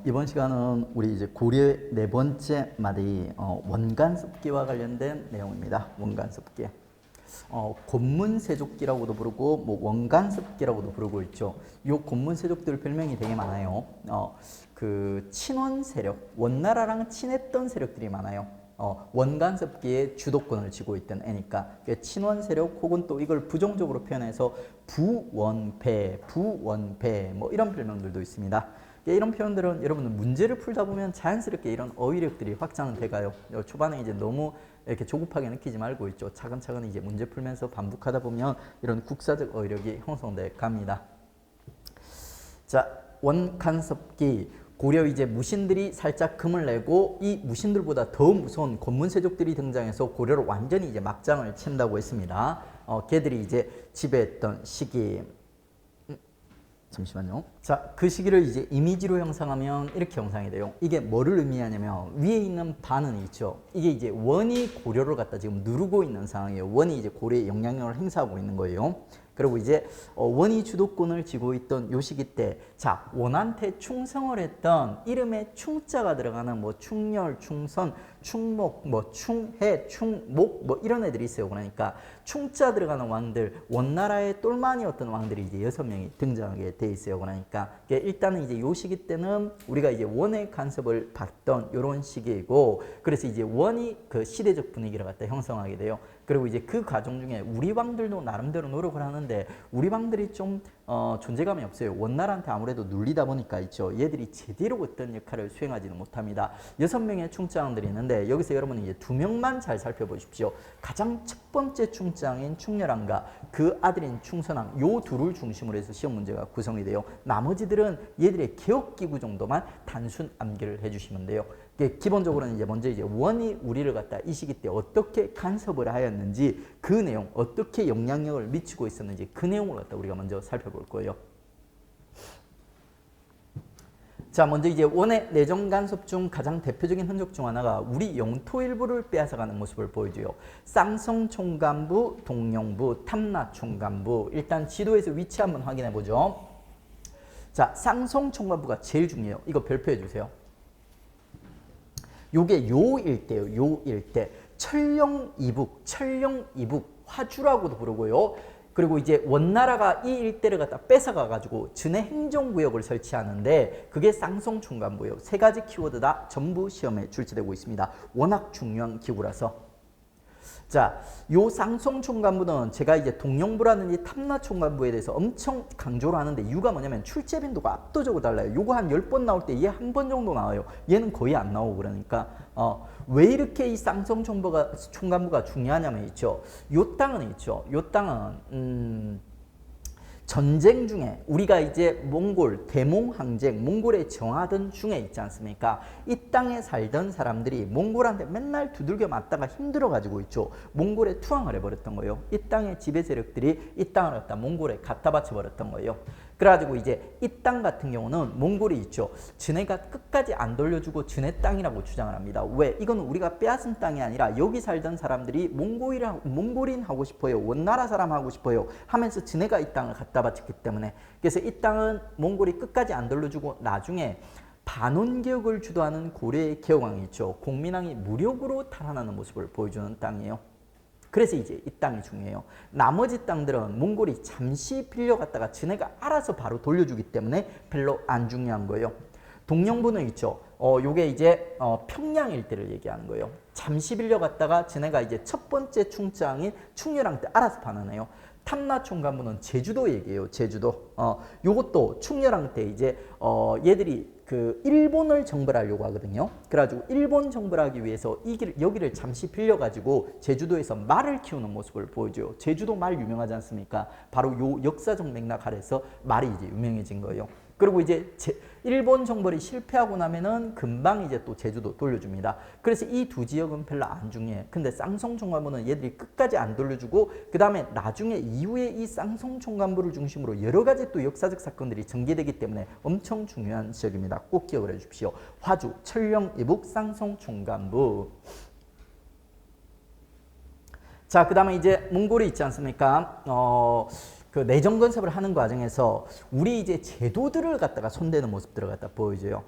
이번 시간은 우리 이제 고려의 네 번째 마디 원간습기와 관련된 내용입니다. 원간습기. 곤문세족기라고도 부르고 뭐 원간습기라고도 부르고 있죠. 이 곤문세족들 별명이 되게 많아요. 그 친원 세력, 원나라랑 친했던 세력들이 많아요. 원간습기의 주도권을 쥐고 있던 애니까 친원 세력 혹은 또 이걸 부정적으로 표현해서 부원패 뭐 이런 별명들도 있습니다. 이런 표현들은 여러분들 문제를 풀다 보면 자연스럽게 이런 어휘력들이 확장은 돼가요. 초반에 이제 너무 이렇게 조급하게 느끼지 말고 있죠. 차근차근 이제 문제 풀면서 반복하다 보면 이런 국사적 어휘력이 형성돼 갑니다. 자, 원간섭기. 고려 이제 무신들이 살짝 금을 내고 이 무신들보다 더 무서운 곤문세족들이 등장해서 고려를 완전히 이제 막장을 친다고 했습니다. 걔들이 이제 지배했던 시기. 잠시만요. 자, 그 시기를 이제 이미지로 형상하면 이렇게 형상이 돼요. 이게 뭐를 의미하냐면 위에 있는 반은 있죠. 이게 이제 원이 고려를 갖다 지금 누르고 있는 상황이에요. 원이 이제 고려에 영향력을 행사하고 있는 거예요. 그리고 이제 원이 주도권을 쥐고 있던 요 시기 때, 자, 원한테 충성을 했던 이름에 충자가 들어가는 뭐 충렬, 충선, 충목, 뭐 충해, 충목 뭐 이런 애들이 있어요. 그러니까 충자 들어가는 왕들, 원나라의 똘마니였던 왕들이 이제 6명이 등장하게 돼 있어요. 그러니까 일단은 이제 요 시기 때는 우리가 이제 원의 간섭을 받던 요런 시기이고, 그래서 이제 원이 그 시대적 분위기를 갖다 형성하게 돼요. 그리고 이제 그 과정 중에 우리 왕들도 나름대로 노력을 하는데 우리 왕들이 좀 존재감이 없어요. 원나라한테 아무래도 눌리다 보니까 있죠. 얘들이 제대로 어떤 역할을 수행하지는 못합니다. 6명의 충장들이 있는데 여기서 여러분은 이제 2명만 잘 살펴보십시오. 가장 첫 번째 충장인 충렬왕과 그 아들인 충선왕, 요 둘을 중심으로 해서 시험 문제가 구성이 돼요. 나머지들은 얘들의 개혁기구 정도만 단순 암기를 해주시면 돼요. 기본적으로는 이제 먼저 이제 원이 우리를 갖다 이 시기 때 어떻게 간섭을 하였는지, 그 내용, 어떻게 영향력을 미치고 있었는지 그 내용을 갖다 우리가 먼저 살펴볼 거예요. 자, 먼저 이제 원의 내정 간섭 중 가장 대표적인 흔적 중 하나가 우리 영토 일부를 빼앗아가는 모습을 보여줘요. 쌍성 총관부, 동령부, 탐라 총관부. 일단 지도에서 위치 한번 확인해 보죠. 자, 쌍성 총관부가 제일 중요해요. 이거 별표해 주세요. 요게 요 일대요. 요 일대. 철령 이북, 화주라고도 부르고요. 그리고 이제 원나라가 이 일대를 갖다 뺏어가 가지고 진해 행정구역을 설치하는데 그게 쌍성총관부예요. 세 가지 키워드 다 전부 시험에 출제되고 있습니다. 워낙 중요한 기구라서. 자, 요 쌍성총관부는 제가 이제 동령부라든지 탐라총관부에 대해서 엄청 강조를 하는데 이유가 뭐냐면 출제 빈도가 압도적으로 달라요. 요거 한 10번 나올 때 얘 한 번 정도 나와요. 얘는 거의 안 나오고. 그러니까 왜 이렇게 이 쌍성총관부가 중요하냐면 있죠. 요 땅은 있죠. 요 땅은 전쟁 중에 우리가 이제 몽골 대몽항쟁, 몽골에 정하던 중에 있지 않습니까? 이 땅에 살던 사람들이 몽골한테 맨날 두들겨 맞다가 힘들어가지고 있죠. 몽골에 투항을 해버렸던 거예요. 이 땅의 지배 세력들이 이 땅을 갖다 몽골에 갖다 바쳐버렸던 거예요. 그래가지고 이제 이 땅 같은 경우는 몽골이 있죠. 진해가 끝까지 안 돌려주고 진해 땅이라고 주장을 합니다. 왜? 이건 우리가 빼앗은 땅이 아니라 여기 살던 사람들이 몽골인 하고 싶어요. 원나라 사람 하고 싶어요. 하면서 진해가 이 땅을 갖다 바쳤기 때문에. 그래서 이 땅은 몽골이 끝까지 안 돌려주고 나중에 반원개혁을 주도하는 고려의 개혁왕이 있죠. 공민왕이 무력으로 탈환하는 모습을 보여주는 땅이에요. 그래서 이제 이 땅이 중요해요. 나머지 땅들은 몽골이 잠시 빌려갔다가 진해가 알아서 바로 돌려주기 때문에 별로 안 중요한 거예요. 동령부는 있죠. 요게 이제 평양 일대를 얘기하는 거예요. 잠시 빌려갔다가 진해가 이제 첫 번째 충장인 충렬왕 때 알아서 반환해요. 탐라총관부는 제주도 얘기예요. 제주도. 요것도 충렬왕 때 이제 얘들이 그 일본을 정벌하려고 하거든요. 그래가지고 일본 정벌하기 위해서 여기를 잠시 빌려가지고 제주도에서 말을 키우는 모습을 보여줘요. 제주도 말 유명하지 않습니까? 바로 요 역사적 맥락 아래서 말이 이제 유명해진 거예요. 그리고 이제 일본 정벌이 실패하고 나면은 금방 이제 또 제주도 돌려줍니다. 그래서 이 두 지역은 별로 안 중요해. 근데 쌍성총관부는 얘들이 끝까지 안 돌려주고 그 다음에 나중에 이후에 이 쌍성총관부를 중심으로 여러 가지 또 역사적 사건들이 전개되기 때문에 엄청 중요한 지역입니다. 꼭 기억을 해주십시오. 화주, 철령, 이북, 쌍성총관부. 자, 그 다음에 이제 몽골이 있지 않습니까? 그 내정 건설을 하는 과정에서 우리 이제 제도들을 갖다가 손대는 모습들을 갖다 보여줘요.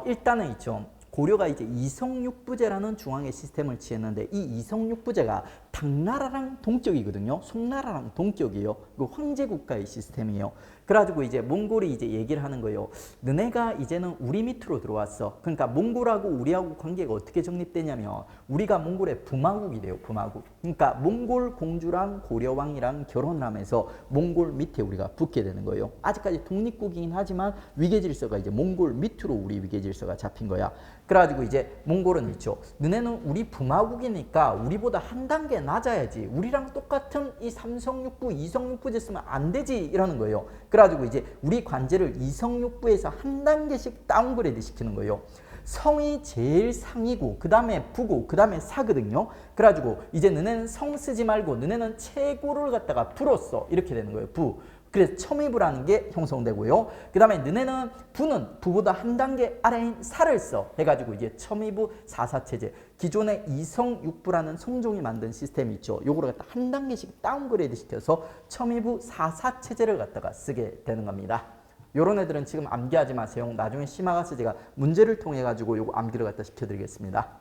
일단은 있죠. 고려가 이제 이성육부제라는 중앙의 시스템을 취했는데 이 이성육부제가 당나라랑 동격이거든요. 송나라랑 동격이에요. 그 황제 국가의 시스템이에요. 그래가지고 이제 몽골이 이제 얘기를 하는 거예요. 너네가 이제는 우리 밑으로 들어왔어. 그러니까 몽골하고 우리하고 관계가 어떻게 정립되냐면 우리가 몽골의 부마국이 돼요. 부마국. 그러니까 몽골 공주랑 고려왕이랑 결혼을 하면서 몽골 밑에 우리가 붙게 되는 거예요. 아직까지 독립국이긴 하지만 위계질서가 이제 몽골 밑으로 우리 위계질서가 잡힌 거야. 그래가지고 이제 몽골은 있죠. 너네는 우리 부마국이니까 우리보다 한 단계 낮아야지. 우리랑 똑같은 이 삼성육부, 이성육부제 쓰면 안 되지 이러는 거예요. 그래가지고 이제 우리 관제를 이성육부에서 한 단계씩 다운그레이드 시키는 거예요. 성이 제일 상이고 그 다음에 부고 그 다음에 사거든요. 그래가지고 이제 너네는 성 쓰지 말고 너네는 최고를 갖다가 부로 이렇게 되는 거예요. 부. 그래서 첨의부라는 게 형성되고요. 그 다음에 너네는 부는 부보다 한 단계 아래인 사를 써 해가지고 이제 첨의부 사사체제. 기존의 이성육부라는 성종이 만든 시스템이 있죠. 요거를 갖다 한 단계씩 다운그레이드 시켜서 첨의부 사사체제를 갖다가 쓰게 되는 겁니다. 요런 애들은 지금 암기하지 마세요. 나중에 심화 가서 제가 문제를 통해 가지고 요거 암기를 갖다 시켜드리겠습니다.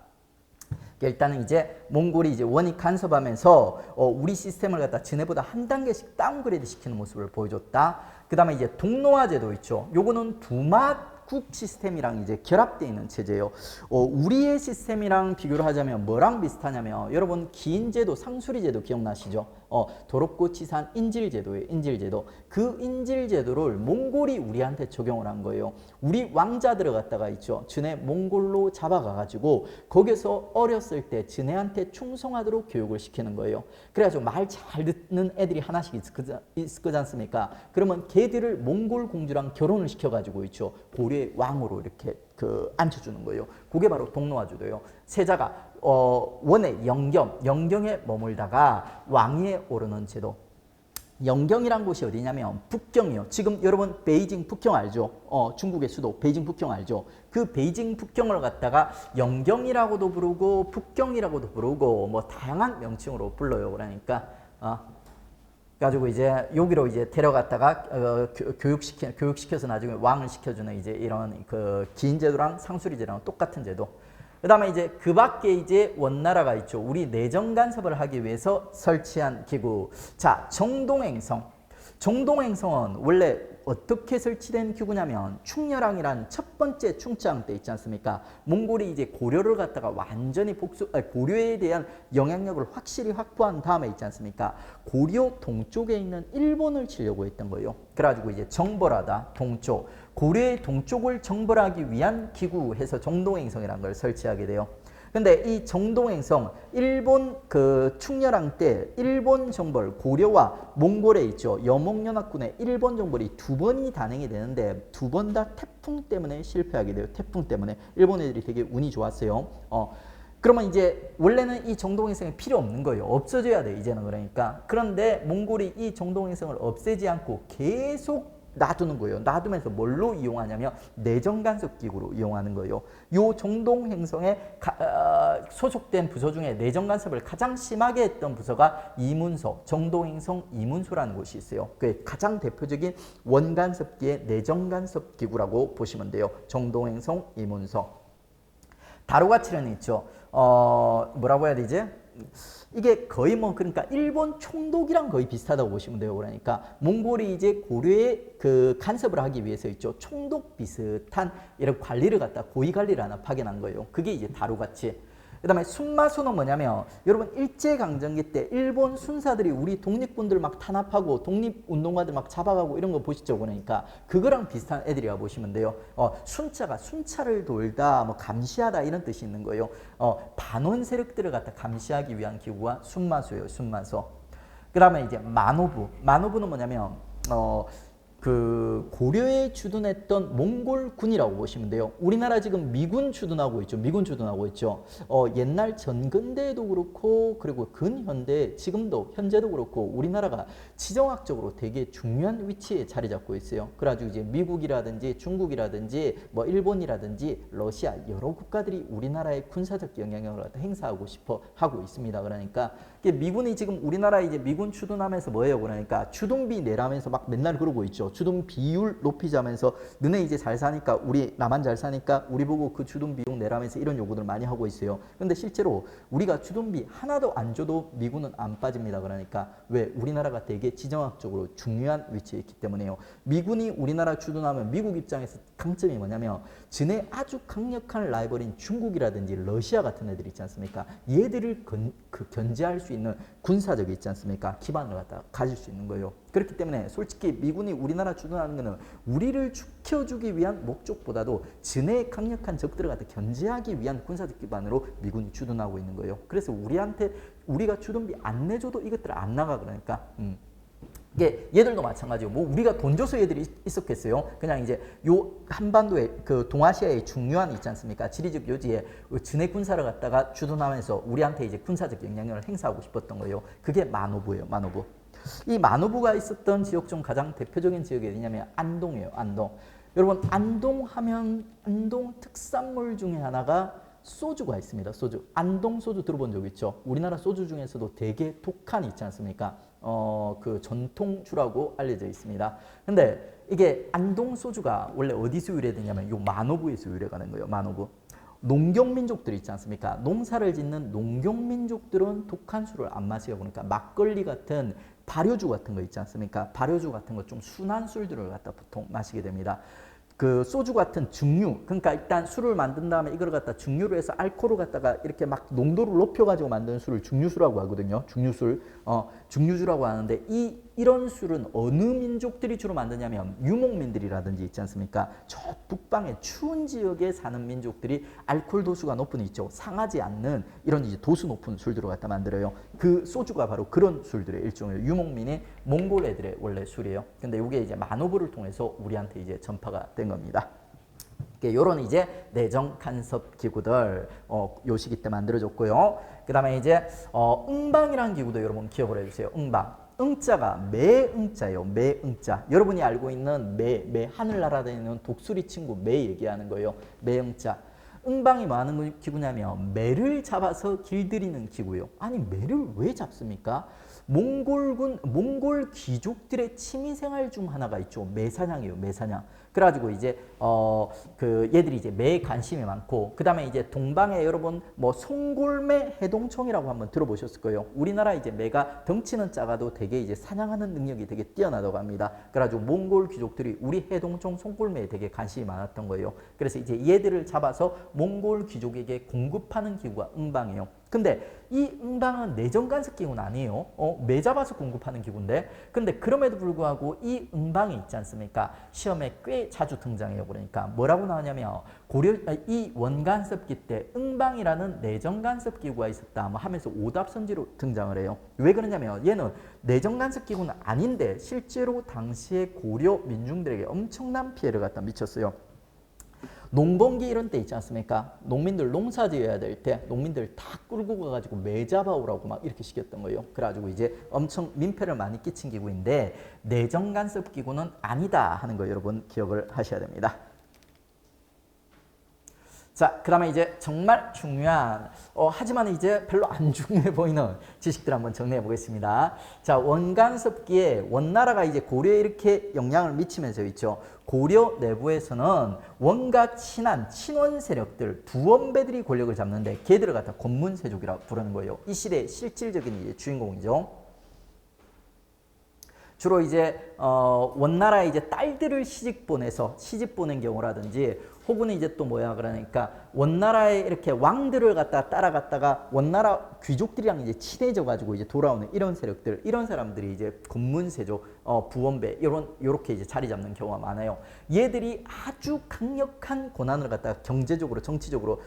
일단은 이제 몽골이 이제 원익 간섭하면서 우리 시스템을 갖다 지네보다 한 단계씩 다운그레이드 시키는 모습을 보여줬다. 그 다음에 이제 동노화 제도 있죠. 요거는 두마국 시스템이랑 이제 결합되어 있는 체제예요. 우리의 시스템이랑 비교를 하자면 뭐랑 비슷하냐면 여러분 기인제도, 상수리제도 기억나시죠? 도롭고치산 인질제도예요. 인질제도. 그 인질제도를 몽골이 우리한테 적용을 한 거예요. 우리 왕자들을 갖다가 있죠. 지네 몽골로 잡아가가지고 거기서 어렸을 때 지네한테 충성하도록 교육을 시키는 거예요. 그래가지고 말 잘 듣는 애들이 하나씩 있을 거지 않습니까? 그러면 걔들을 몽골 공주랑 결혼을 시켜가지고 있죠. 고려의 왕으로 이렇게 앉혀주는 거예요. 그게 바로 동노화제도예요. 세자가 원래 영경에 머물다가 왕위에 오르는 제도. 영경이란 곳이 어디냐면 북경이요. 지금 여러분 베이징 북경 알죠? 중국의 수도 베이징 북경 알죠? 그 베이징 북경을 갖다가 영경이라고도 부르고 북경이라고도 부르고 뭐 다양한 명칭으로 불러요. 그러니까 가지고 이제 여기로 이제 데려갔다가 교육시켜서 나중에 왕을 시켜주는 이제 이런 그 기인제도랑 상수리제랑 똑같은 제도. 그 다음에 이제 그 밖에 이제 원나라가 있죠. 우리 내정 간섭을 하기 위해서 설치한 기구. 자, 정동행성. 정동행성은 원래 어떻게 설치된 기구냐면 충렬왕이란 첫 번째 충치왕 때 있지 않습니까? 몽골이 이제 고려를 갖다가 완전히 고려에 대한 영향력을 확실히 확보한 다음에 있지 않습니까? 고려 동쪽에 있는 일본을 치려고 했던 거예요. 그래가지고 이제 정벌하다 동쪽. 고려의 동쪽을 정벌하기 위한 기구 해서 정동행성이라는 걸 설치하게 돼요. 근데 이 정동행성 일본 그 충렬왕 때 일본 정벌 고려와 몽골에 있죠. 여몽연합군의 일본 정벌이 두 번이 단행이 되는데 두 번 다 태풍 때문에 실패하게 돼요. 태풍 때문에 일본 애들이 되게 운이 좋았어요. 그러면 이제 원래는 이 정동행성이 필요 없는 거예요. 없어져야 돼 이제는. 그러니까 그런데 몽골이 이 정동행성을 없애지 않고 계속 놔두는 거예요. 놔두면서 뭘로 이용하냐면 내정간섭기구로 이용하는 거예요. 요 정동행성에 소속된 부서 중에 내정간섭을 가장 심하게 했던 부서가 이문서, 정동행성 이문소라는 곳이 있어요. 그게 가장 대표적인 원간섭기의 내정간섭기구라고 보시면 돼요. 정동행성 이문서. 다루가치는 있죠. 뭐라고 해야 되지? 이게 거의 뭐 그러니까 일본 총독이랑 거의 비슷하다고 보시면 돼요. 그러니까 몽골이 이제 고려에 그 간섭을 하기 위해서 있죠. 총독 비슷한 이런 관리를 갖다 고위 관리를 하나 파견한 거예요. 그게 이제 다루가치. 그 다음에 순마소는 뭐냐면 여러분 일제강점기 때 일본 순사들이 우리 독립군들 막 탄압하고 독립운동가들 막 잡아가고 이런 거 보시죠. 그러니까 그거랑 비슷한 애들이라 보시면 돼요. 순자가 순찰을 돌다 뭐 감시하다 이런 뜻이 있는 거예요. 반원 세력들을 갖다 감시하기 위한 기구가 순마소예요. 순마소. 그 다음에 이제 만호부. 만호부는 뭐냐면 그 고려에 주둔했던 몽골군이라고 보시면 돼요. 우리나라 지금 미군 주둔하고 있죠. 미군 주둔하고 있죠. 옛날 전근대에도 그렇고 그리고 근현대 지금도 현재도 그렇고 우리나라가 지정학적으로 되게 중요한 위치에 자리 잡고 있어요. 그래가지고 이제 미국이라든지 중국이라든지 뭐 일본이라든지 러시아 여러 국가들이 우리나라의 군사적 영향력을 행사하고 싶어 하고 있습니다. 그러니까 미군이 지금 우리나라에 이제 미군 주둔하면서 뭐예요? 그러니까 주둔비 내라면서 막 맨날 그러고 있죠. 주둔 비율 높이자면서 너네 이제 잘 사니까 우리 나만 잘 사니까 우리 보고 그 주둔 비용 내라면서 이런 요구들을 많이 하고 있어요. 근데 실제로 우리가 주둔비 하나도 안 줘도 미군은 안 빠집니다. 그러니까 왜? 우리나라가 되게 지정학적으로 중요한 위치에 있기 때문에요. 미군이 우리나라 주둔하면 미국 입장에서 강점이 뭐냐면 전에 아주 강력한 라이벌인 중국이라든지 러시아 같은 애들 있지 않습니까? 얘들을 견제할 수 있는 군사력이 있지 않습니까? 기반을 갖다 가질 수 있는 거예요. 그렇기 때문에 솔직히 미군이 우리나라 주둔하는 것은 우리를 지켜주기 위한 목적보다도 전에 강력한 적들을 갖다 견제하기 위한 군사적 기반으로 미군이 주둔하고 있는 거예요. 그래서 우리한테 우리가 주둔비 안 내줘도 이것들 안 나가. 그러니까 이게 얘들도 마찬가지고 뭐 우리가 돈 줘서 얘들이 있었겠어요. 그냥 이제 요 한반도에 그 동아시아의 중요한 있지 않습니까? 지리적 요지에 전해 군사를 갖다가 주둔하면서 우리한테 이제 군사적 영향력을 행사하고 싶었던 거예요. 그게 만오부예요. 만오부. 이 만오부가 있었던 지역 중 가장 대표적인 지역이 어디냐면 안동이에요. 안동. 여러분 안동 하면 안동 특산물 중에 하나가 소주가 있습니다. 소주. 안동 소주 들어본 적 있죠? 우리나라 소주 중에서도 되게 독한 있지 않습니까? 그 전통주라고 알려져 있습니다. 근데 이게 안동 소주가 원래 어디서 유래되냐면 요 만오부에서 유래가 된 거예요. 만오부. 농경민족들 있지 않습니까? 농사를 짓는 농경민족들은 독한 술을 안 마셔요. 그러니까 막걸리 같은 발효주 같은 거 있지 않습니까? 발효주 같은 거 좀 순한 술들을 갖다 보통 마시게 됩니다. 그 소주 같은 증류, 그러니까 일단 술을 만든 다음에 이걸 갖다 증류를 해서 알코올을 갖다가 이렇게 막 농도를 높여가지고 만드는 술을 증류수라고 하거든요. 증류술, 증류주라고 하는데 이런 술은 어느 민족들이 주로 만드냐면 유목민들이라든지 있지 않습니까? 저 북방의 추운 지역에 사는 민족들이 알코올 도수가 높은 있죠. 상하지 않는 이런 이제 도수 높은 술들을 갖다 만들어요. 그 소주가 바로 그런 술들의 일종의 유목민인 몽골 애들의 원래 술이에요. 근데 이게 이제 만오부를 통해서 우리한테 이제 전파가 된 겁니다. 요런 이제 내정 간섭 기구들 요 시기 때 만들어졌고요. 그 다음에 이제 응방이라는 기구도 여러분 기억을 해주세요. 응방. 응자가 매응자예요. 매응자. 여러분이 알고 있는 매 하늘 날아다니는 독수리 친구 매 얘기하는 거예요. 매응자. 응방이 뭐 하는 기구냐면 매를 잡아서 길들이는 기구예요. 아니 매를 왜 잡습니까? 몽골 귀족들의 취미생활 중 하나가 있죠. 매사냥이에요. 매사냥. 그래가지고 이제 그 얘들이 이제 매에 관심이 많고 그 다음에 이제 동방에 여러분 뭐 송골매 해동총이라고 한번 들어보셨을 거예요. 우리나라 이제 매가 덩치는 작아도 되게 이제 사냥하는 능력이 되게 뛰어나다고 합니다. 그래가지고 몽골 귀족들이 우리 해동총 송골매에 되게 관심이 많았던 거예요. 그래서 이제 얘들을 잡아서 몽골 귀족에게 공급하는 기구가 응방이에요. 근데 이 응방은 내정 간섭 기구는 아니에요. 매 잡아서 공급하는 기구인데 근데 그럼에도 불구하고 이 응방이 있지 않습니까? 시험에 꽤 자주 등장해요. 그러니까 뭐라고 나오냐면 이 원간섭기 때 응방이라는 내정 간섭 기구가 있었다 뭐 하면서 오답선지로 등장을 해요. 왜 그러냐면 얘는 내정 간섭 기구는 아닌데 실제로 당시에 고려 민중들에게 엄청난 피해를 갖다 미쳤어요. 농번기 이런 때 있지 않습니까? 농민들 농사 지어야 될 때 농민들 다 끌고 가가지고 매 잡아오라고 막 이렇게 시켰던 거예요. 그래가지고 이제 엄청 민폐를 많이 끼친 기구인데 내정 간섭 기구는 아니다 하는 거 여러분 기억을 하셔야 됩니다. 자, 그 다음에 이제 정말 중요한 하지만 이제 별로 안 중요해 보이는 지식들 한번 정리해 보겠습니다. 자, 원간섭기에 원나라가 이제 고려에 이렇게 영향을 미치면서 있죠. 고려 내부에서는 원과 친한 친원 세력들 두원배들이 권력을 잡는데 걔들을 갖다 권문세족이라고 부르는 거예요. 이 시대의 실질적인 이제 주인공이죠. 주로 이제 원나라의 이제 딸들을 시집 보낸 경우라든지 혹은 이제 또 뭐야 그러니까 원나라의 이렇게 왕들을 갖다 따라갔다가 원나라 귀족들이랑 이제 친해져 가지고 이제 돌아오는 이런 세력들 이런 사람들이 이제 권문세족 부원배 요렇게 이제 자리 잡는 경우가 많아요. 얘들이 아주 강력한 고난을 갖다가 경제적으로 정치적으로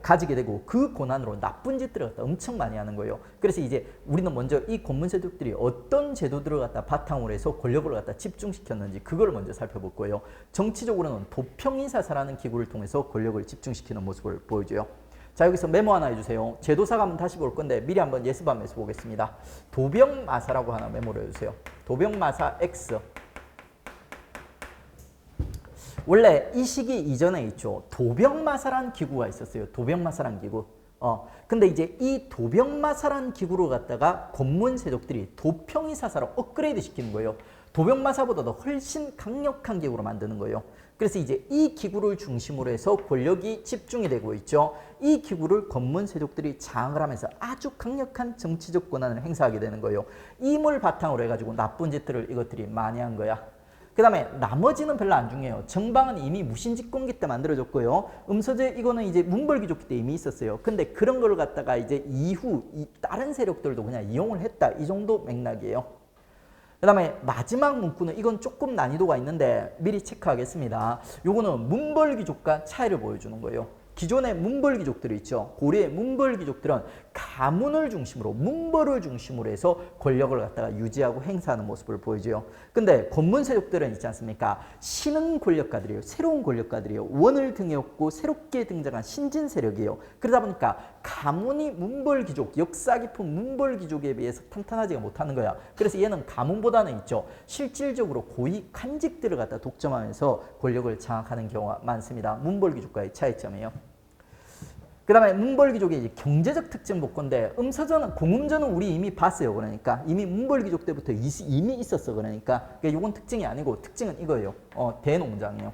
가지게 되고 그 고난으로 나쁜 짓들을 갖다 엄청 많이 하는 거예요. 그래서 이제 우리는 먼저 이 권문세족들이 어떤 제도들을 갖다 바탕으로 해서 권력을 갖다 집중시켰는지 그걸 먼저 살펴볼 거예요. 정치적으로는 도평이사사라는 기구를 통해서 권력을 집중시키는 모습을 보여줘요. 자, 여기서 메모 하나 해주세요. 제도사가 한번 다시 볼 건데 미리 한번 예습하면서 보겠습니다. 도병마사라고 하나 메모를 해주세요. 도병마사 X. 원래 이 시기 이전에 있죠. 도병마사라는 기구가 있었어요. 도병마사라는 기구. 근데 이제 이 도병마사라는 기구를 갖다가 권문세족들이 도평이사사로 업그레이드 시키는 거예요. 도병마사보다도 훨씬 강력한 기구로 만드는 거예요. 그래서 이제 이 기구를 중심으로 해서 권력이 집중이 되고 있죠. 이 기구를 권문세족들이 장악을 하면서 아주 강력한 정치적 권한을 행사하게 되는 거예요. 임을 바탕으로 해가지고 나쁜 짓들을 이것들이 많이 한 거야. 그 다음에 나머지는 별로 안 중요해요. 정방은 이미 무신직공기 때 만들어졌고요. 음서제 이거는 이제 문벌귀족기 때 이미 있었어요. 근데 그런 걸 갖다가 이제 이후 다른 세력들도 그냥 이용을 했다. 이 정도 맥락이에요. 그 다음에 마지막 문구는 이건 조금 난이도가 있는데 미리 체크하겠습니다. 요거는 문벌귀족과 차이를 보여주는 거예요. 기존의 문벌귀족들이 있죠. 고려의 문벌귀족들은 가문을 중심으로 문벌을 중심으로 해서 권력을 갖다가 유지하고 행사하는 모습을 보여줘요. 근데 권문세족들은 있지 않습니까? 신흥 권력가들이에요. 새로운 권력가들이에요. 원을 등에 업고 새롭게 등장한 신진 세력이에요. 그러다 보니까 가문이 문벌귀족, 역사 깊은 문벌귀족에 비해서 탄탄하지가 못하는 거야. 그래서 얘는 가문보다는 있죠. 실질적으로 고위 간직들을 갖다 독점하면서 권력을 장악하는 경우가 많습니다. 문벌귀족과의 차이점이에요. 그 다음에 문벌귀족의 이제 경제적 특징 볼 건데 음서전은 공음전은 우리 이미 봤어요. 그러니까 이미 문벌귀족 때부터 이미 있었어. 그러니까 이건 특징이 아니고 특징은 이거예요. 대농장이에요.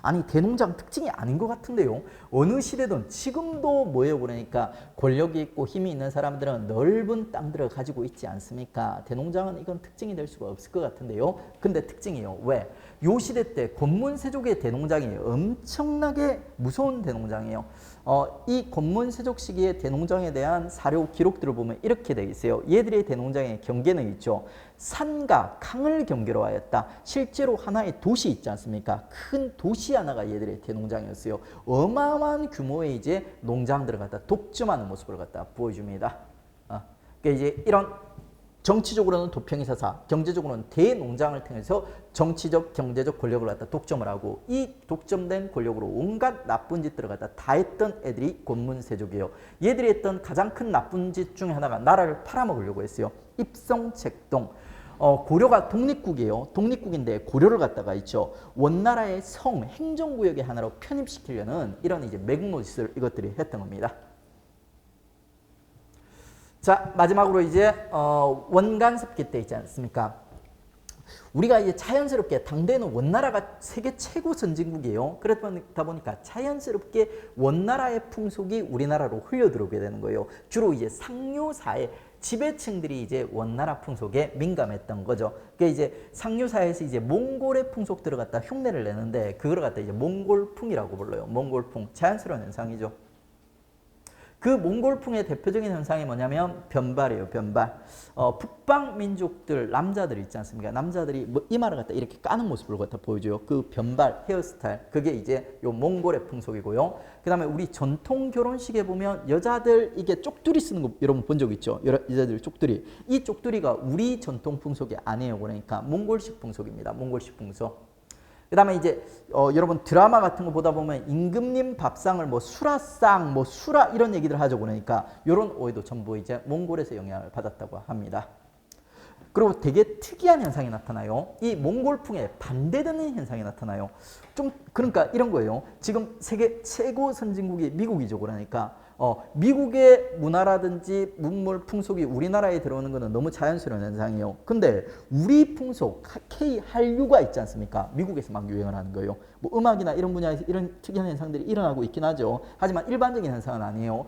아니 대농장 특징이 아닌 것 같은데요. 어느 시대든 지금도 뭐예요. 그러니까 권력이 있고 힘이 있는 사람들은 넓은 땅들을 가지고 있지 않습니까? 대농장은 이건 특징이 될 수가 없을 것 같은데요. 근데 특징이에요. 왜? 요 시대 때 권문세족의 대농장이 엄청나게 무서운 대농장이에요. 이 권문세족 시기의 대농장에 대한 사료 기록들을 보면 이렇게 되어 있어요. 얘들의 대농장의 경계는 있죠. 산과 강을 경계로 하였다. 실제로 하나의 도시 있지 않습니까? 큰 도시 하나가 얘들의 대농장이었어요. 어마어마한 규모의 이제 농장들을 갖다 독점하는 모습을 갖다 보여줍니다. 그러니까 이제 이런 정치적으로는 도평이사사, 경제적으로는 대농장을 통해서 정치적, 경제적 권력을 갖다 독점을 하고 이 독점된 권력으로 온갖 나쁜 짓들을 갖다 다 했던 애들이 권문세족이에요. 얘들이 했던 가장 큰 나쁜 짓 중에 하나가 나라를 팔아먹으려고 했어요. 입성책동. 고려가 독립국이에요. 독립국인데 고려를 갖다가 있죠. 원나라의 성, 행정구역의 하나로 편입시키려는 이런 이제 맥노짓을 이것들이 했던 겁니다. 자, 마지막으로 이제 원간섭기 때 있지 않습니까? 우리가 이제 자연스럽게 당대는 원나라가 세계 최고 선진국이에요. 그러다 보니까 자연스럽게 원나라의 풍속이 우리나라로 흘려들어오게 되는 거예요. 주로 이제 상류사회 지배층들이 이제 원나라 풍속에 민감했던 거죠. 그러니까 이제 상류사회에서 이제 몽골의 풍속들을 갖다 흉내를 내는데 그걸 갖다 이제 몽골풍이라고 불러요. 몽골풍. 자연스러운 현상이죠. 그 몽골풍의 대표적인 현상이 뭐냐면 변발이에요. 변발. 북방 민족들 남자들 있지 않습니까? 남자들이 뭐 이마를 갖다 이렇게 까는 모습을 갖다 보여줘요. 그 변발 헤어스타일 그게 이제 요 몽골의 풍속이고요. 그다음에 우리 전통 결혼식에 보면 여자들 이게 쪽두리 쓰는 거 여러분 본 적 있죠? 여자들 쪽두리. 이 쪽두리가 우리 전통 풍속이 아니에요. 그러니까 몽골식 풍속입니다. 몽골식 풍속. 그 다음에 이제 여러분 드라마 같은 거 보다 보면 임금님 밥상을 뭐 수라상 뭐 수라 이런 얘기들 하죠. 그러니까 이런 오해도 전부 이제 몽골에서 영향을 받았다고 합니다. 그리고 되게 특이한 현상이 나타나요. 이 몽골풍에 반대되는 현상이 나타나요. 좀 그러니까 이런 거예요. 지금 세계 최고 선진국이 미국이죠. 그러니까 미국의 문화라든지 문물 풍속이 우리나라에 들어오는 것은 너무 자연스러운 현상이에요. 근데 우리 풍속 K 한류가 있지 않습니까? 미국에서 막 유행을 하는 거예요. 뭐 음악이나 이런 분야에서 이런 특이한 현상들이 일어나고 있긴 하죠. 하지만 일반적인 현상은 아니에요.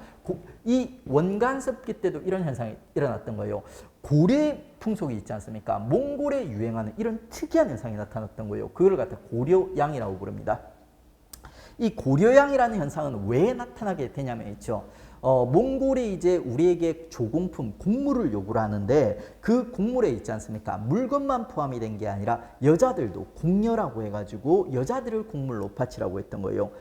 이 원간섭기 때도 이런 현상이 일어났던 거예요. 고려 풍속이 있지 않습니까? 몽골에 유행하는 이런 특이한 현상이 나타났던 거예요. 그걸 갖다 고려양이라고 부릅니다. 이 고려양이라는 현상은 왜 나타나게 되냐면 있죠. 몽골이 이제 우리에게 조공품, 곡물을 요구를 하는데 그 곡물에 있지 않습니까? 물건만 포함이 된 게 아니라 여자들도 공녀라고 해가지고 여자들을 곡물로 바치라고 했던 거예요.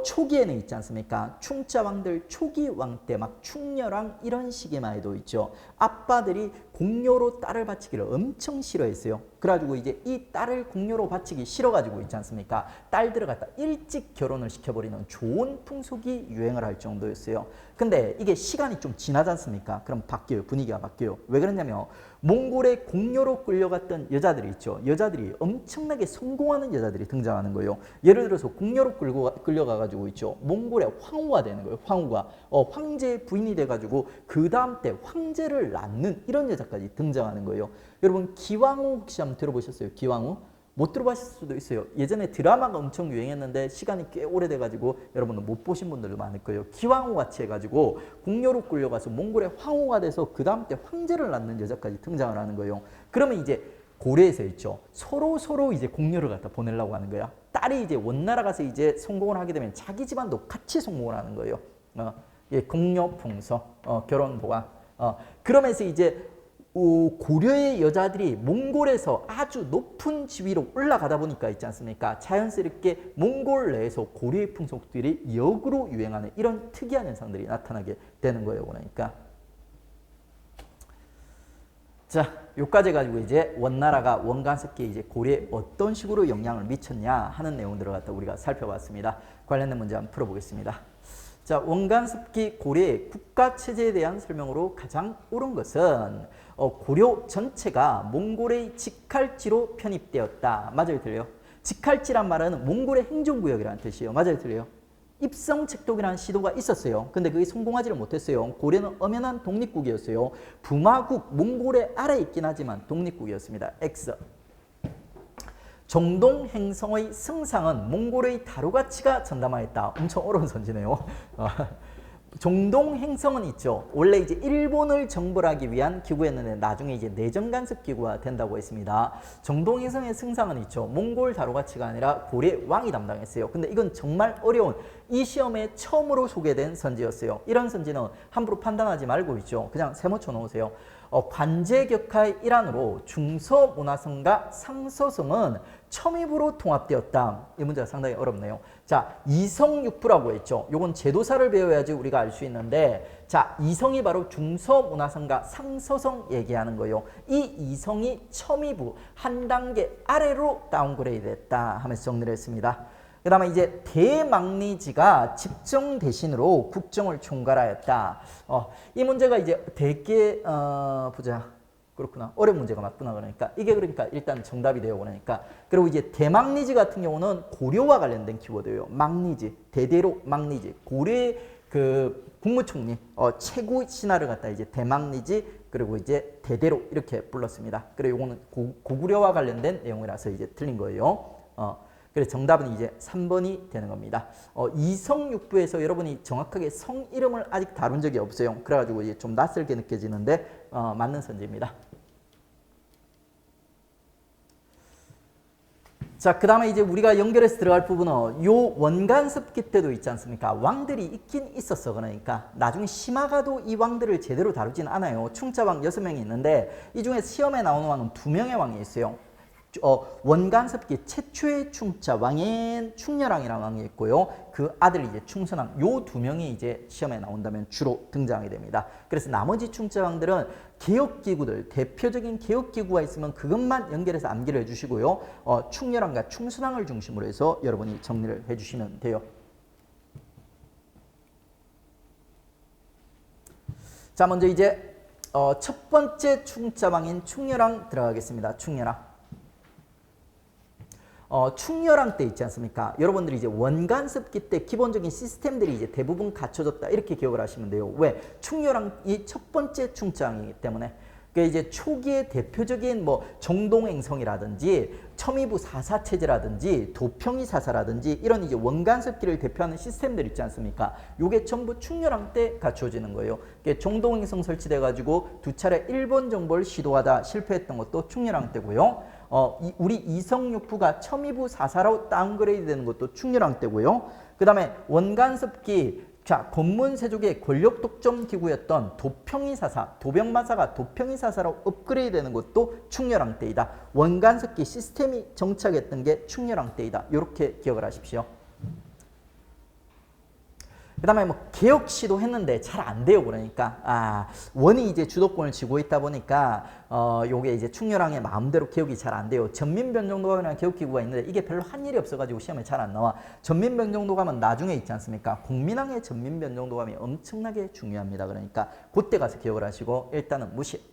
초기에는 있지 않습니까? 충자 왕들 초기 왕 때 막 충녀랑 이런 식의 말도 있죠. 아빠들이 공녀로 딸을 바치기를 엄청 싫어했어요. 그래가지고 이제 이 딸을 공녀로 바치기 싫어가지고 있지 않습니까? 딸들을 갖다 일찍 결혼을 시켜버리는 좋은 풍속이 유행을 할 정도였어요. 근데 이게 시간이 좀 지나지 않습니까? 그럼 바뀌어요. 분위기가 바뀌어요. 왜 그러냐면 몽골의 공녀로 끌려갔던 여자들이 있죠. 여자들이 엄청나게 성공하는 여자들이 등장하는 거예요. 예를 들어서 공녀로 끌려가가지고 있죠. 몽골의 황후가 되는 거예요. 황후가 황제의 부인이 돼가지고 그 다음 때 황제를 낳는 이런 여자까지 등장하는 거예요. 여러분 기왕후 혹시 한번 들어보셨어요? 기왕후? 못 들어봤을 수도 있어요. 예전에 드라마가 엄청 유행했는데 시간이 꽤 오래돼가지고 여러분은 못 보신 분들도 많을 거예요. 기왕후 같이 해가지고 공녀로 끌려가서 몽골의 황후가 돼서 그 다음 때 황제를 낳는 여자까지 등장을 하는 거예요. 그러면 이제 고려에서 있죠. 서로 이제 공녀를 갖다 보내려고 하는 거야. 딸이 이제 원나라 가서 이제 성공을 하게 되면 자기 집안도 같이 성공을 하는 거예요. 공녀 풍서, 결혼 보관. 그러면서 이제 고려의 여자들이 몽골에서 아주 높은 지위로 올라가다 보니까 있지 않습니까? 자연스럽게 몽골 내에서 고려의 풍속들이 역으로 유행하는 이런 특이한 현상들이 나타나게 되는 거예요. 그러니까 자, 여기까지 가지고 이제 원나라가 원간섭기에 이제 고려에 어떤 식으로 영향을 미쳤냐 하는 내용들을 갖다 우리가 살펴봤습니다. 관련된 문제 한번 풀어보겠습니다. 자, 원간섭기 고려의 국가체제에 대한 설명으로 가장 옳은 것은 고려 전체가 몽골의 직할지로 편입되었다. 맞아요, 틀려요? 직할지란 말은 몽골의 행정구역이라는 뜻이에요. 맞아요, 틀려요? 입성책독이라는 시도가 있었어요. 근데 그게 성공하지를 못했어요. 고려는 엄연한 독립국이었어요. 부마국, 몽골의 아래에 있긴 하지만 독립국이었습니다. X. 정동행성의 승상은 몽골의 다루가치가 전담하였다. 엄청 어려운 선지네요. 정동행성은 있죠. 원래 이제 일본을 정벌하기 위한 기구였는데 나중에 이제 내정간섭 기구가 된다고 했습니다. 정동행성의 승상은 있죠. 몽골 다루가치가 아니라 고려 왕이 담당했어요. 근데 이건 정말 어려운 이 시험에 처음으로 소개된 선지였어요. 이런 선지는 함부로 판단하지 말고 있죠. 그냥 세모쳐 놓으세요. 관제격하의 일환으로 중서문화성과 상서성은 첨입으로 통합되었다. 이 문제가 상당히 어렵네요. 자, 이성육부라고 했죠. 요건 제도사를 배워야지 우리가 알 수 있는데, 자, 이성이 바로 중서문화성과 상서성 얘기하는 거예요. 이 이성이 첨입부 한 단계 아래로 다운그레이드 됐다 하면서 정리를 했습니다. 그 다음에 이제 대망리지가 집정 대신으로 국정을 총괄하였다. 이 문제가 이제 되게 보자. 그렇구나. 어려운 문제가 맞구나. 그러니까 이게 그러니까 일단 정답이 되어 그러니까. 그리고 이제 대망리지 같은 경우는 고려와 관련된 키워드예요. 망리지, 대대로 망리지. 고려의 그 국무총리 최고 신하를 갖다 이제 대망리지 그리고 이제 대대로 이렇게 불렀습니다. 그리고 이거는 고구려와 관련된 내용이라서 이제 틀린 거예요. 그래서 정답은 이제 3번이 되는 겁니다. 이성육부에서 여러분이 정확하게 성 이름을 아직 다룬 적이 없어요. 그래가지고 이제 좀 낯설게 느껴지는데 맞는 선지입니다. 자, 그 다음에 이제 우리가 연결해서 들어갈 부분은 요 원간섭기 때도 있지 않습니까? 왕들이 있긴 있었어. 그러니까 나중에 심화가도 이 왕들을 제대로 다루진 않아요. 충자왕 6명이 있는데 이 중에 시험에 나오는 왕은 2명의 왕이 있어요. 원간섭기 최초의 충자 왕인 충렬왕이라는 왕이 있고요. 그 아들이 이제 충선왕. 요 2명이 이제 시험에 나온다면 주로 등장하게 됩니다. 그래서 나머지 충자 왕들은 개혁기구들, 대표적인 개혁기구가 있으면 그것만 연결해서 암기를 해주시고요. 충렬왕과 충선왕을 중심으로 해서 여러분이 정리를 해주시면 돼요. 자, 먼저 이제 첫 번째 충자왕인 충렬왕 들어가겠습니다. 충렬왕. 충렬왕 때 있지 않습니까? 여러분들이 이제 원간섭기 때 기본적인 시스템들이 이제 대부분 갖춰졌다 이렇게 기억을 하시면 돼요. 왜? 충렬왕이 첫 번째 충자왕이기 때문에. 그 이제 초기의 대표적인 뭐 정동행성이라든지 첨의부 사사체제라든지 도평이 사사라든지 이런 이제 원간섭기를 대표하는 시스템들 있지 않습니까? 요게 전부 충렬왕 때 갖춰지는 거예요. 정동행성 설치돼 가지고 2차례 일본 정벌 시도하다 실패했던 것도 충렬왕 때고요. 우리 이성육부가 첨의부 사사로 다운그레이드 되는 것도 충렬왕 때고요. 그 다음에 원간섭기 자, 권문세족의 권력 독점 기구였던 도평이사사, 도병마사가 도평이사사로 업그레이드되는 것도 충렬왕 때이다. 원간섭기 시스템이 정착했던 게 충렬왕 때이다. 이렇게 기억을 하십시오. 그 다음에 뭐 개혁 시도했는데 잘 안 돼요. 그러니까 원이 이제 주도권을 쥐고 있다 보니까 요게 이제 충렬왕의 마음대로 개혁이 잘 안 돼요. 전민변정도감이라는 개혁기구가 있는데 이게 별로 한 일이 없어가지고 시험에 잘 안 나와. 전민변정도감은 나중에 있지 않습니까? 국민왕의 전민변정도감이 엄청나게 중요합니다. 그러니까 그때 가서 기억을 하시고 일단은 무시.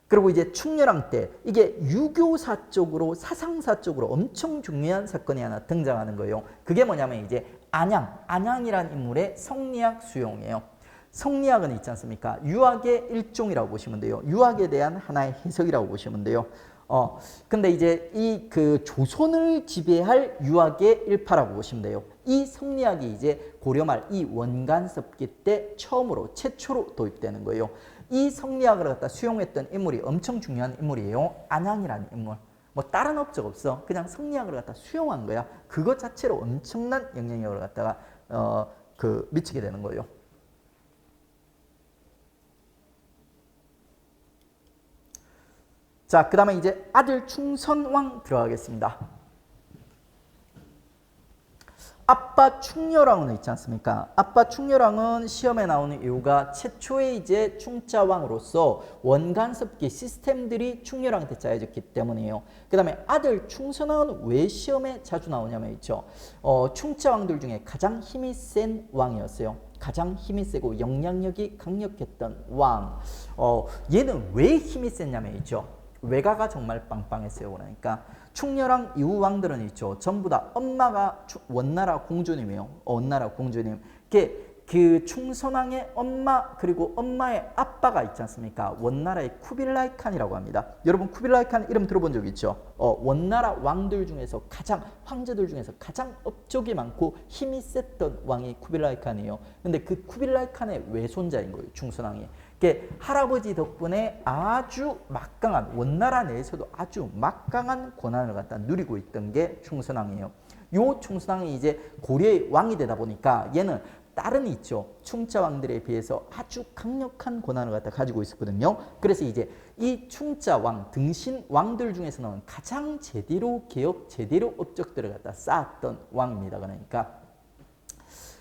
그리고 이제 충렬왕 때 이게 유교사적으로 사상사적으로 엄청 중요한 사건이 하나 등장하는 거예요. 그게 뭐냐면 이제 안양이라는 인물의 성리학 수용이에요. 성리학은 있지 않습니까? 유학의 일종이라고 보시면 돼요. 유학에 대한 하나의 해석이라고 보시면 돼요. 근데 이제 이 그 조선을 지배할 유학의 일파라고 보시면 돼요. 이 성리학이 이제 고려말 이 원간섭기 때 최초로 도입되는 거예요. 이 성리학을 갖다 수용했던 인물이 엄청 중요한 인물이에요. 안양이라는 인물. 뭐 다른 업적 없어. 그냥 성리학을 갖다 수용한 거야. 그것 자체로 엄청난 영향력을 갖다가 미치게 되는 거예요. 자, 그 다음에 이제 아들 충선왕 들어가겠습니다. 아빠 충렬왕은 있지 않습니까? 아빠 충렬왕은 시험에 나오는 이유가 최초의 이제 충자왕으로서 원간섭기 시스템들이 충렬왕 때 짜여졌기 때문이에요. 그 다음에 아들 충선왕은 왜 시험에 자주 나오냐면 있죠. 충자왕들 중에 가장 힘이 센 왕이었어요. 가장 힘이 세고 영향력이 강력했던 왕. 얘는 왜 힘이 셌냐면 있죠. 외가가 정말 빵빵했어요. 그러니까 충렬왕 이후 왕들은 있죠. 전부 다 엄마가 원나라 공주님이에요. 원나라 공주님. 그 충선왕의 엄마 그리고 엄마의 아빠가 있지 않습니까? 원나라의 쿠빌라이 칸이라고 합니다. 여러분 쿠빌라이 칸 이름 들어본 적 있죠? 원나라 왕들 중에서 황제들 중에서 가장 업적이 많고 힘이 셌던 왕이 쿠빌라이 칸이에요. 근데 그 쿠빌라이 칸의 외손자인 거예요. 충선왕이. 할아버지 덕분에 아주 막강한 원나라 내에서도 아주 막강한 권한을 갖다 누리고 있던 게 충선왕이에요. 요 충선왕이 이제 고려의 왕이 되다 보니까 얘는 딸은 있죠. 충자 왕들에 비해서 아주 강력한 권한을 갖다 가지고 있었거든요. 그래서 이제 이 충자 왕 등신 왕들 중에서는 가장 제대로 개혁, 제대로 업적들을 갖다 쌓았던 왕입니다. 그러니까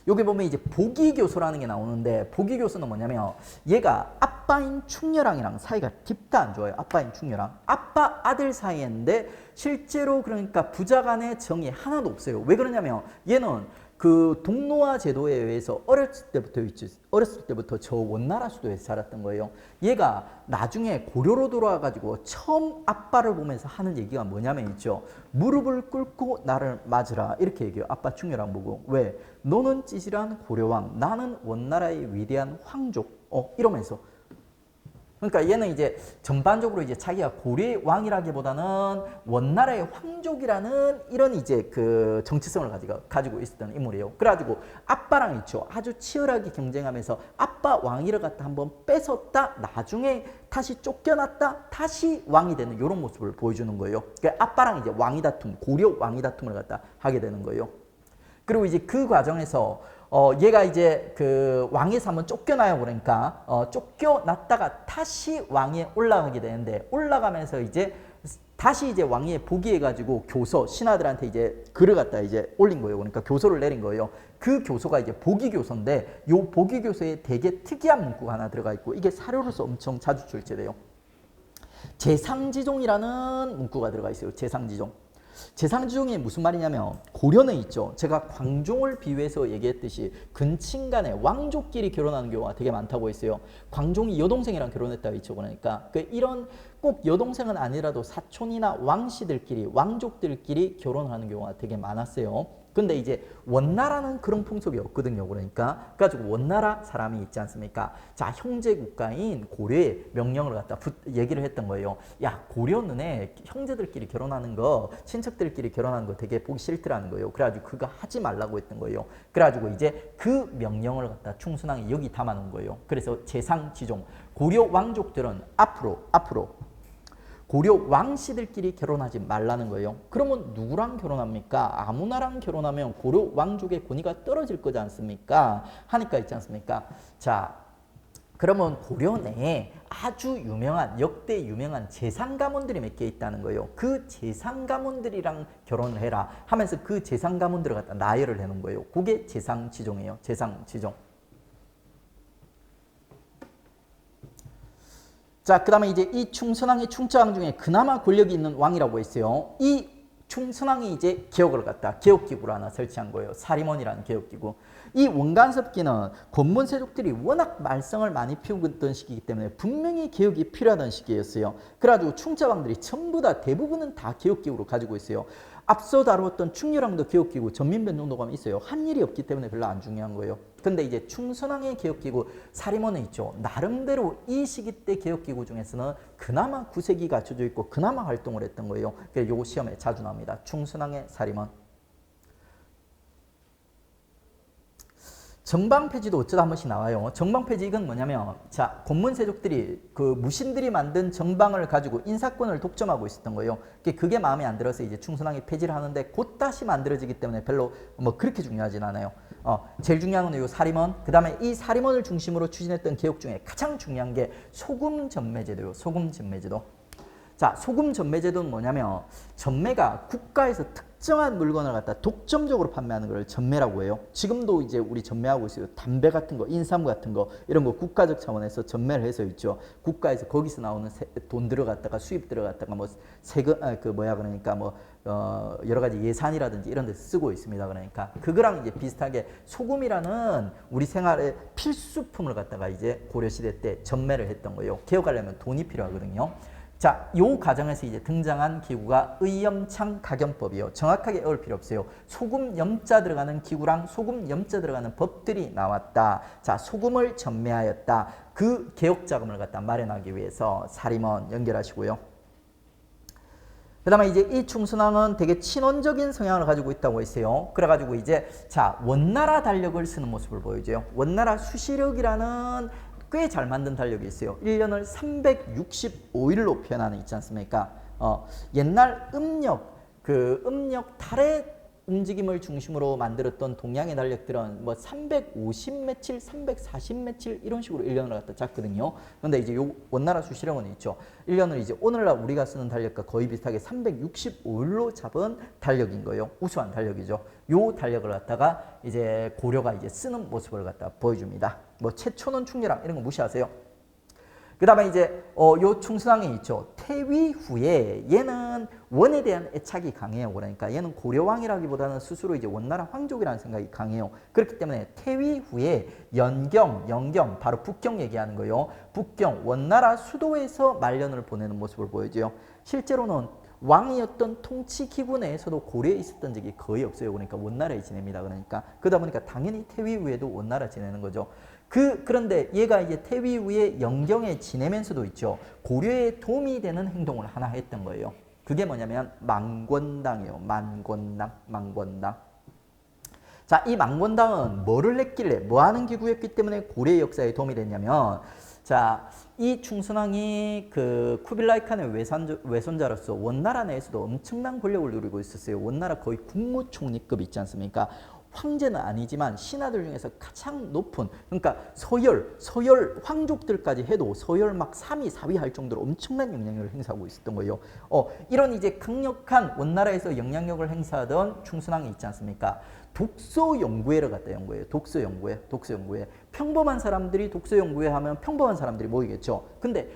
여기 보면 이제 보기교소라는 게 나오는데 보기교소는 뭐냐면 얘가 아빠인 충렬왕이랑 사이가 딥다 안 좋아요. 아빠인 충렬왕. 아빠 아들 사이인데 실제로 그러니까 부자간의 정이 하나도 없어요. 왜 그러냐면 얘는 그 동노아 제도에 의해서 어렸을 때부터 저 원나라 수도에서 자랐던 거예요. 얘가 나중에 고려로 돌아와가지고 처음 아빠를 보면서 하는 얘기가 뭐냐면 있죠. 무릎을 꿇고 나를 맞으라 이렇게 얘기해요. 아빠 충렬왕 보고. 왜? 너는 찌질한 고려왕, 나는 원나라의 위대한 황족. 이러면서. 그러니까 얘는 이제 전반적으로 이제 자기가 고려의 왕이라기보다는 원나라의 황족이라는 이런 이제 그 정체성을 가지고 있었던 인물이에요. 그래가지고 아빠랑 있죠. 아주 치열하게 경쟁하면서 아빠 왕위를 갖다 한번 뺏었다 나중에 다시 쫓겨났다 다시 왕이 되는 이런 모습을 보여주는 거예요. 그러니까 아빠랑 이제 왕위 다툼, 고려 왕위 다툼을 갖다 하게 되는 거예요. 그리고 이제 그 과정에서 얘가 이제 그 왕에서 한번 쫓겨나요. 그러니까 쫓겨났다가 다시 왕위에 올라가게 되는데 올라가면서 이제 다시 이제 왕위에 복위해가지고 교서 신하들한테 이제 글을 갖다 이제 올린 거예요. 그러니까 교서를 내린 거예요. 그 교서가 이제 보기교서인데 요 보기교서에 되게 특이한 문구가 하나 들어가 있고 이게 사료로서 엄청 자주 출제돼요. 재상지종이라는 문구가 들어가 있어요. 재상지종. 재상지종이 무슨 말이냐면 고려는 있죠. 제가 광종을 비유해서 얘기했듯이 근친 간에 왕족끼리 결혼하는 경우가 되게 많다고 했어요. 광종이 여동생이랑 결혼했다고 했죠. 그러니까 이런 꼭 여동생은 아니라도 사촌이나 왕씨들끼리 왕족들끼리 결혼하는 경우가 되게 많았어요. 근데 이제 원나라는 그런 풍속이 없거든요. 그러니까 그래가지고 원나라 사람이 있지 않습니까? 자, 형제 국가인 고려의 명령을 갖다 얘기를 했던 거예요. 야, 고려는 형제들끼리 결혼하는 거, 친척들끼리 결혼하는 거 되게 보기 싫더라는 거예요. 그래가지고 그거 하지 말라고 했던 거예요. 그래가지고 이제 그 명령을 갖다 충선왕이 여기 담아놓은 거예요. 그래서 재상지종, 고려 왕족들은 앞으로 고려 왕씨들끼리 결혼하지 말라는 거예요. 그러면 누구랑 결혼합니까? 아무나랑 결혼하면 고려 왕족의 권위가 떨어질 거지 않습니까? 하니까 있지 않습니까? 자, 그러면 고려 내에 아주 유명한 역대 유명한 재상 가문들이 몇 개 있다는 거예요. 그 재상 가문들이랑 결혼을 해라 하면서 그 재상 가문들을 갖다 나열을 해놓은 거예요. 그게 재상지종이에요. 재상지종. 자, 그 다음에 이제 이 충선왕의 충자왕 중에 그나마 권력이 있는 왕이라고 했어요. 이 충선왕이 이제 개혁을 갖다 개혁기구를 하나 설치한 거예요. 사리몬이라는 개혁기구. 이 원간섭기는 권문세족들이 워낙 말썽을 많이 피우던 시기이기 때문에 분명히 개혁이 필요하던 시기였어요. 그래가지고 충자왕들이 전부 다 대부분은 다 개혁기구를 가지고 있어요. 앞서 다루었던 충렬왕도 개혁기구, 전민변동도감이 있어요. 한 일이 없기 때문에 별로 안 중요한 거예요. 근데 이제 충선왕의 개혁기구 사리몬은 있죠. 나름대로 이 시기 때 개혁기구 중에서는 그나마 구색이 갖춰져 있고 그나마 활동을 했던 거예요. 그래서 요거 시험에 자주 나옵니다. 충선왕의 사리몬. 정방폐지도 어쩌다 한 번씩 나와요. 정방폐지 이건 뭐냐면 자 권문세족들이 그 무신들이 만든 정방을 가지고 인사권을 독점하고 있었던 거예요. 그게 마음에 안 들어서 이제 충선왕이 폐지를 하는데 곧 다시 만들어지기 때문에 별로 뭐 그렇게 중요하진 않아요. 제일 중요한 건 이 사리몬, 그 다음에 이 사리몬을 중심으로 추진했던 개혁 중에 가장 중요한 게 소금전매제도예요. 소금전매제도. 자, 소금전매제도는 뭐냐면 전매가 국가에서 특정한 물건을 갖다 독점적으로 판매하는 걸 전매라고 해요. 지금도 이제 우리 전매하고 있어요. 담배 같은 거, 인삼 같은 거 이런 거 국가적 차원에서 전매를 해서 있죠. 국가에서 거기서 나오는 돈 들어갔다가 수입 들어갔다가 뭐 세금 그러니까 뭐 여러 가지 예산이라든지 이런 데 쓰고 있습니다. 그러니까 그거랑 이제 비슷하게 소금이라는 우리 생활의 필수품을 갖다가 이제 고려시대 때 전매를 했던 거예요. 개혁하려면 돈이 필요하거든요. 자, 요 과정에서 이제 등장한 기구가 의염창 각연법이요. 정확하게 외울 필요 없어요. 소금 염자 들어가는 기구랑 소금 염자 들어가는 법들이 나왔다. 자, 소금을 전매하였다. 그 개혁 자금을 갖다 마련하기 위해서 사리몬 연결하시고요. 그 다음에 이제 이 충선왕은 되게 친원적인 성향을 가지고 있다고 했어요. 그래가지고 이제 자, 원나라 달력을 쓰는 모습을 보여줘요. 원나라 수시력이라는 꽤 잘 만든 달력이 있어요. 1년을 365일로 표현하는 있지 않습니까? 옛날 음력 달의 움직임을 중심으로 만들었던 동양의 달력들은 뭐 350 며칠, 340 며칠 이런 식으로 1년을 갖다 짰거든요. 그런데 이제 요 원나라 수시령은 있죠. 1년을 이제 오늘날 우리가 쓰는 달력과 거의 비슷하게 365일로 잡은 달력인 거예요. 우수한 달력이죠. 요 달력을 갖다가 이제 고려가 이제 쓰는 모습을 갖다 보여줍니다. 뭐 최초는 충렬왕 이런 거 무시하세요. 그 다음에 이제 요 충선왕이 있죠. 퇴위 후에 얘는 원에 대한 애착이 강해요. 그러니까 얘는 고려왕이라기보다는 스스로 이제 원나라 황족이라는 생각이 강해요. 그렇기 때문에 퇴위 후에 영경 바로 북경 얘기하는 거예요. 북경 원나라 수도에서 말년을 보내는 모습을 보여줘요. 실제로는 왕이었던 통치 기구 내에서도 고려에 있었던 적이 거의 없어요. 그러니까 원나라에 지냅니다. 그러다 보니까 당연히 퇴위 후에도 원나라 지내는 거죠. 그런데 얘가 이제 퇴위 후에 영경에 지내면서도 있죠. 고려에 도움이 되는 행동을 하나 했던 거예요. 그게 뭐냐면 망권당이에요. 망권당. 자, 이 망권당은 뭐를 했길래 뭐 하는 기구였기 때문에 고려의 역사에 도움이 됐냐면 자, 이 충선왕이 그 쿠빌라이 칸의 외손자로서 원나라 내에서도 엄청난 권력을 누리고 있었어요. 원나라 거의 국무총리급 있지 않습니까? 황제는 아니지만 신하들 중에서 가장 높은 그러니까 서열 황족들까지 해도 서열 막 3위, 4위 할 정도로 엄청난 영향력을 행사하고 있었던 거예요. 이런 이제 강력한 원나라에서 영향력을 행사하던 충선왕이 있지 않습니까? 독서 연구회를 갖다 연구해요. 독서 연구회. 평범한 사람들이 독서 연구회 하면 평범한 사람들이 모이겠죠. 근데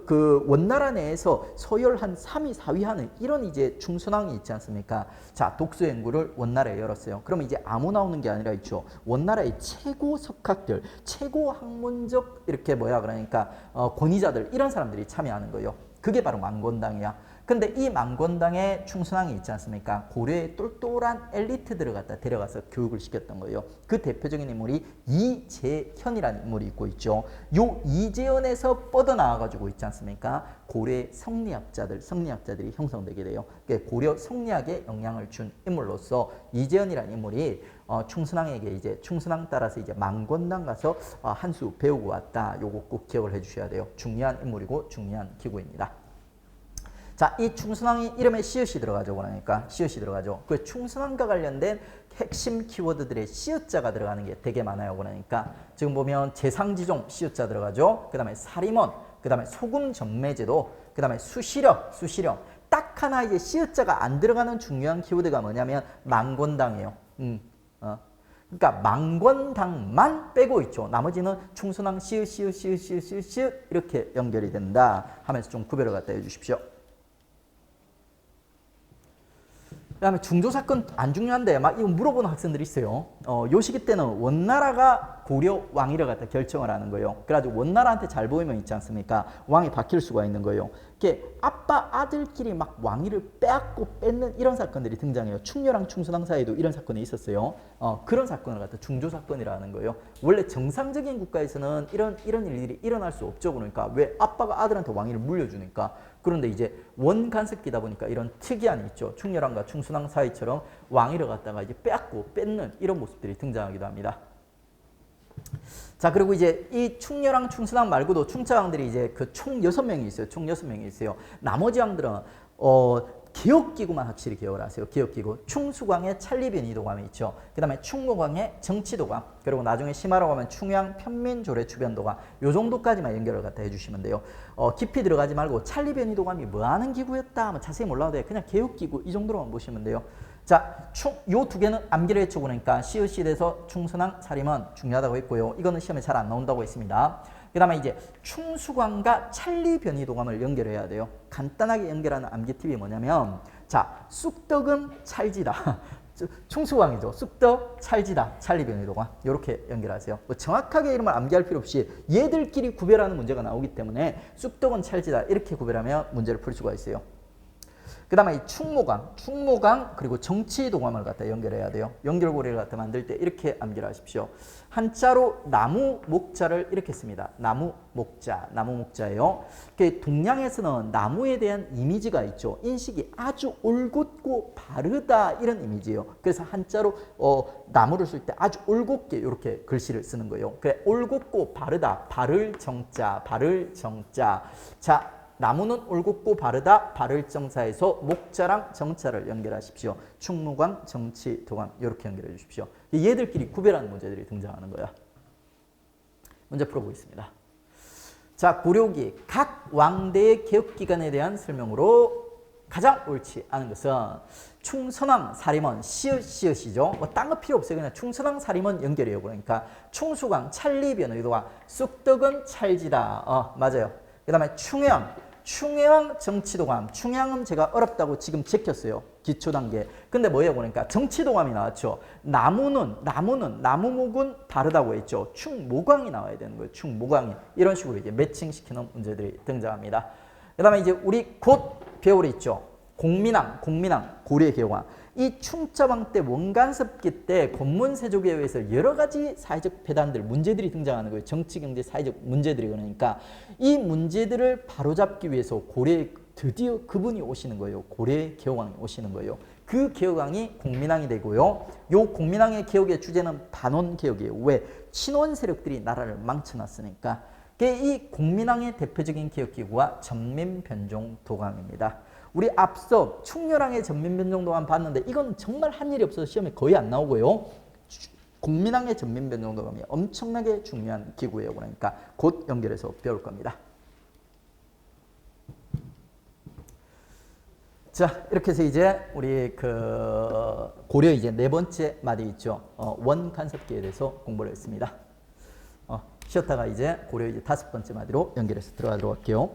그 원나라 내에서 서열 한 3위, 4위 하는 이런 이제 충선왕이 있지 않습니까? 자, 독서 연구를 원나라에 열었어요. 그럼 이제 아무 나오는 게 아니라 있죠. 원나라의 최고 석학들, 최고 학문적 이렇게 그러니까 권위자들 이런 사람들이 참여하는 거예요. 그게 바로 망권당이야. 근데 이 망권당의 충선왕이 있지 않습니까? 고려의 똘똘한 엘리트들을 갖다 데려가서 교육을 시켰던 거예요. 그 대표적인 인물이 이재현이라는 인물이 있고 있죠. 요 이재현에서 뻗어나와가지고 있지 않습니까? 고려의 성리학자들이 형성되게 돼요. 고려 성리학에 영향을 준 인물로서 이재현이라는 인물이 충선왕에게 이제 충선왕 따라서 이제 망권당 가서 한 수 배우고 왔다. 요거 꼭 기억을 해주셔야 돼요. 중요한 인물이고 중요한 기구입니다. 자, 이 충순왕이 이름에 시읒이 들어가죠. 그러니까 시읒이 들어가죠. 그 충순왕과 관련된 핵심 키워드들의 시읒자가 들어가는 게 되게 많아요. 그러니까 지금 보면 재상지종 시읒자 들어가죠. 그 다음에 사림원, 그 다음에 소금정매제도, 그 다음에 수시령. 딱 하나 이제 시읒자가 안 들어가는 중요한 키워드가 뭐냐면 망권당이에요. 그러니까 망권당만 빼고 있죠. 나머지는 충순왕 시읒 이렇게 연결이 된다 하면서 좀 구별을 갖다 해주십시오. 그 다음에 중조사건 안 중요한데 막 이거 물어보는 학생들이 있어요. 요 시기 때는 원나라가 고려 왕위를 갖다 결정을 하는 거예요. 그래가지고 원나라한테 잘 보이면 있지 않습니까? 왕이 바뀔 수가 있는 거예요. 이게 아빠 아들끼리 막 왕위를 빼앗고 뺏는 이런 사건들이 등장해요. 충렬왕 충순왕 사이에도 이런 사건이 있었어요. 그런 사건을 갖다 중조사건이라는 거예요. 원래 정상적인 국가에서는 이런 일들이 일어날 수 없죠. 그러니까 왜 아빠가 아들한테 왕위를 물려주니까. 그런데 이제 원간섭기다 보니까 이런 특이한 있죠. 충렬왕과 충순왕 사이처럼 왕위를 갖다가 이제 빼앗고 뺏는 이런 모습들이 등장하기도 합니다. 자, 그리고 이제 이 충렬왕, 충순왕 말고도 충차왕들이 이제 그 총 6명이 있어요. 총 6명이 있어요. 나머지 왕들은 개혁기구만 확실히 개혁을 하세요. 개혁기구. 충수광의 찰리변이도감이 있죠. 그 다음에 충무광의 정치도감. 그리고 나중에 심하라고 하면 충양 편민조례추변도감. 요 정도까지만 연결을 갖다 해주시면 돼요. 깊이 들어가지 말고 찰리변이도감이 뭐하는 기구였다 하면 자세히 몰라도 돼요. 그냥 개혁기구 이 정도로만 보시면 돼요. 자, 요 두 개는 암기를 해쳐 보니까 시읒이 돼서 충선왕, 사림은 중요하다고 했고요. 이거는 시험에 잘 안 나온다고 했습니다. 그 다음에 이제 충수광과 찰리변이도감을 연결해야 돼요. 간단하게 연결하는 암기 팁이 뭐냐면, 자, 쑥떡은 찰지다. 충수광이죠. 쑥떡, 찰지다. 찰리변이도감. 이렇게 연결하세요. 뭐 정확하게 이름을 암기할 필요 없이 얘들끼리 구별하는 문제가 나오기 때문에 쑥떡은 찰지다. 이렇게 구별하면 문제를 풀 수가 있어요. 그 다음에 이 충무강 그리고 정치도감을 갖다 연결해야 돼요. 연결고리를 갖다 만들 때 이렇게 암기를 하십시오. 한자로 나무 목자를 이렇게 씁니다. 나무 목자예요. 동양에서는 나무에 대한 이미지가 있죠. 인식이 아주 올곧고 바르다 이런 이미지예요. 그래서 한자로 나무를 쓸 때 아주 올곧게 이렇게 글씨를 쓰는 거예요. 그래, 올곧고 바르다, 바를 정자. 자, 나무는 올곧고 바르다, 바를 정사에서 목자랑 정자를 연결하십시오. 충무광, 정치, 도감 이렇게 연결해 주십시오. 얘들끼리 구별하는 문제들이 등장하는 거야. 문제 풀어보겠습니다. 자, 고려기 각 왕대의 개혁기간에 대한 설명으로 가장 옳지 않은 것은 충선왕, 사림원, 시읒이죠. 뭐 딴 거 필요 없어요. 그냥 충선왕, 사림원 연결해요. 그러니까 충수광, 찰리변의도가 쑥떡은 찰지다. 맞아요. 그 다음에 충해왕 정치도감. 충해왕은 제가 어렵다고 지금 제꼈어요. 기초 단계. 근데 뭐예요? 그러니까 정치도감이 나왔죠. 나무목은 다르다고 했죠. 충모광이 나와야 되는 거예요. 충모광이. 이런 식으로 이제 매칭시키는 문제들이 등장합니다. 그 다음에 이제 우리 곧 배울 있죠. 공민왕, 고려의 개혁왕. 이 충자왕 때 원간섭기 때 권문세족에 의해서 여러 가지 사회적 배단들, 문제들이 등장하는 거예요. 정치, 경제, 사회적 문제들이. 그러니까 이 문제들을 바로잡기 위해서 고려에 드디어 그분이 오시는 거예요. 고려의 개혁왕이 오시는 거예요. 그 개혁왕이 공민왕이 되고요. 요 공민왕의 개혁의 주제는 반원개혁이에요. 왜? 친원 세력들이 나라를 망쳐놨으니까. 이 공민왕의 대표적인 개혁기구가 전민변종도감입니다. 우리 앞서 충렬왕의 전민변종도감 봤는데 이건 정말 한 일이 없어서 시험에 거의 안 나오고요. 공민왕의 전민변종도감이 엄청나게 중요한 기구예요. 그러니까 곧 연결해서 배울 겁니다. 자, 이렇게 해서 이제 우리 고려 이제 네 번째 마디 있죠. 원간섭기에 대해서 공부를 했습니다. 쉬었다가 이제 고려 이제 다섯 번째 마디로 연결해서 들어가도록 할게요.